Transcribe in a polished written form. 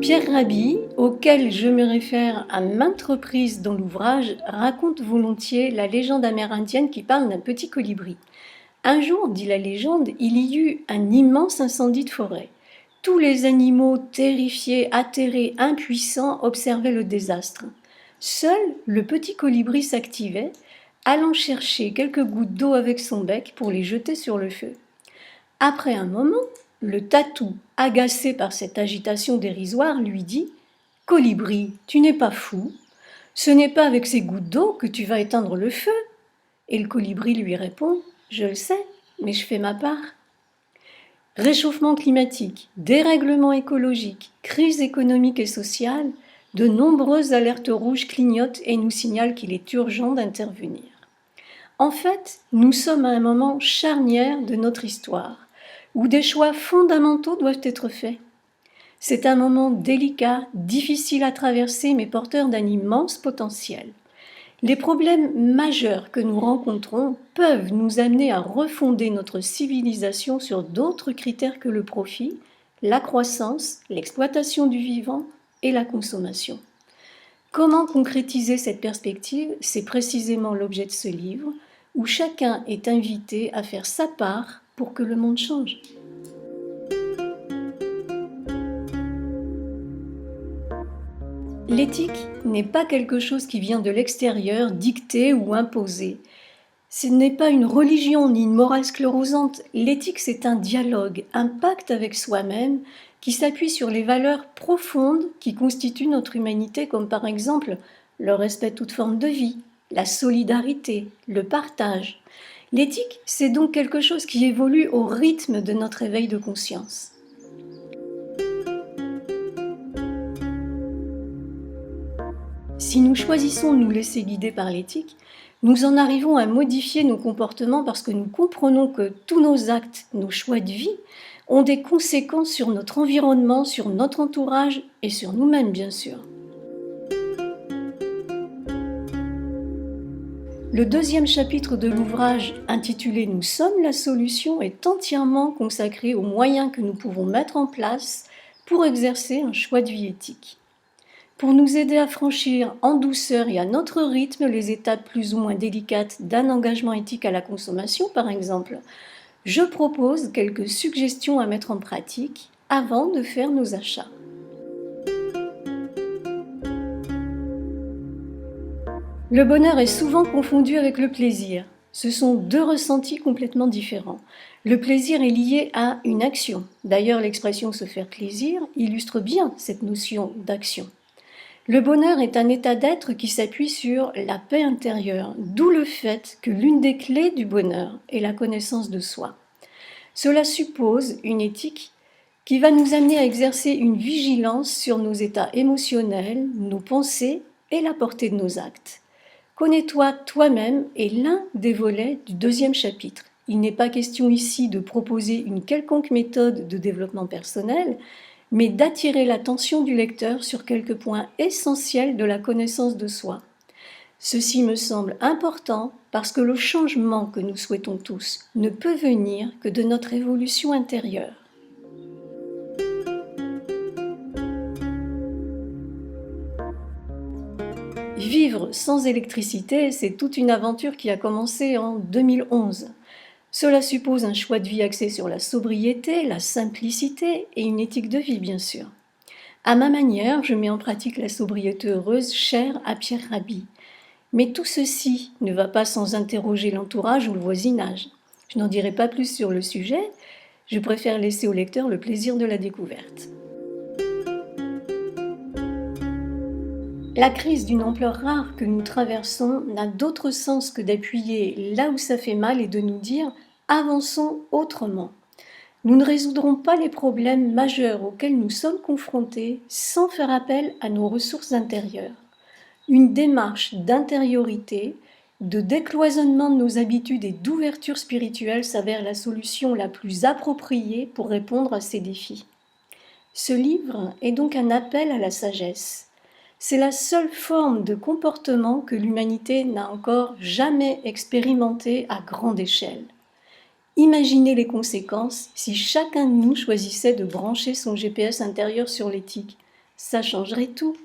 Pierre Rabhi, auquel je me réfère à maintes reprises dans l'ouvrage, raconte volontiers la légende amérindienne qui parle d'un petit colibri. Un jour, dit la légende, il y eut un immense incendie de forêt. Tous les animaux, terrifiés, atterrés, impuissants, observaient le désastre. Seul le petit colibri s'activait, allant chercher quelques gouttes d'eau avec son bec pour les jeter sur le feu. Après un moment, le tatou, agacé par cette agitation dérisoire, lui dit « Colibri, tu n'es pas fou? Ce n'est pas avec ces gouttes d'eau que tu vas éteindre le feu. » Et le colibri lui répond « Je le sais, mais je fais ma part. » Réchauffement climatique, dérèglement écologique, crise économique et sociale, de nombreuses alertes rouges clignotent et nous signalent qu'il est urgent d'intervenir. En fait, nous sommes à un moment charnière de notre histoire, où des choix fondamentaux doivent être faits. C'est un moment délicat, difficile à traverser, mais porteur d'un immense potentiel. Les problèmes majeurs que nous rencontrons peuvent nous amener à refonder notre civilisation sur d'autres critères que le profit, la croissance, l'exploitation du vivant et la consommation. Comment concrétiser cette perspective? C'est précisément l'objet de ce livre, où chacun est invité à faire sa part pour que le monde change. L'éthique n'est pas quelque chose qui vient de l'extérieur, dicté ou imposé. Ce n'est pas une religion ni une morale sclérosante. L'éthique, c'est un dialogue, un pacte avec soi-même qui s'appuie sur les valeurs profondes qui constituent notre humanité, comme par exemple le respect de toute forme de vie, la solidarité, le partage. L'éthique, c'est donc quelque chose qui évolue au rythme de notre éveil de conscience. Si nous choisissons de nous laisser guider par l'éthique, nous en arrivons à modifier nos comportements parce que nous comprenons que tous nos actes, nos choix de vie, ont des conséquences sur notre environnement, sur notre entourage et sur nous-mêmes, bien sûr. Le deuxième chapitre de l'ouvrage, intitulé « Nous sommes la solution », est entièrement consacré aux moyens que nous pouvons mettre en place pour exercer un choix de vie éthique. Pour nous aider à franchir en douceur et à notre rythme les étapes plus ou moins délicates d'un engagement éthique à la consommation, par exemple, je propose quelques suggestions à mettre en pratique avant de faire nos achats. Le bonheur est souvent confondu avec le plaisir. Ce sont deux ressentis complètement différents. Le plaisir est lié à une action. D'ailleurs, l'expression « se faire plaisir » illustre bien cette notion d'action. Le bonheur est un état d'être qui s'appuie sur la paix intérieure, d'où le fait que l'une des clés du bonheur est la connaissance de soi. Cela suppose une éthique qui va nous amener à exercer une vigilance sur nos états émotionnels, nos pensées et la portée de nos actes. Connais-toi toi-même est l'un des volets du deuxième chapitre. Il n'est pas question ici de proposer une quelconque méthode de développement personnel, mais d'attirer l'attention du lecteur sur quelques points essentiels de la connaissance de soi. Ceci me semble important parce que le changement que nous souhaitons tous ne peut venir que de notre évolution intérieure. Vivre sans électricité, c'est toute une aventure qui a commencé en 2011. Cela suppose un choix de vie axé sur la sobriété, la simplicité et une éthique de vie, bien sûr. À ma manière, je mets en pratique la sobriété heureuse chère à Pierre Rabhi. Mais tout ceci ne va pas sans interroger l'entourage ou le voisinage. Je n'en dirai pas plus sur le sujet, je préfère laisser au lecteur le plaisir de la découverte. La crise d'une ampleur rare que nous traversons n'a d'autre sens que d'appuyer là où ça fait mal et de nous dire « avançons autrement ». Nous ne résoudrons pas les problèmes majeurs auxquels nous sommes confrontés sans faire appel à nos ressources intérieures. Une démarche d'intériorité, de décloisonnement de nos habitudes et d'ouverture spirituelle s'avère la solution la plus appropriée pour répondre à ces défis. Ce livre est donc un appel à la sagesse. C'est la seule forme de comportement que l'humanité n'a encore jamais expérimenté à grande échelle. Imaginez les conséquences si chacun de nous choisissait de brancher son GPS intérieur sur l'éthique. Ça changerait tout.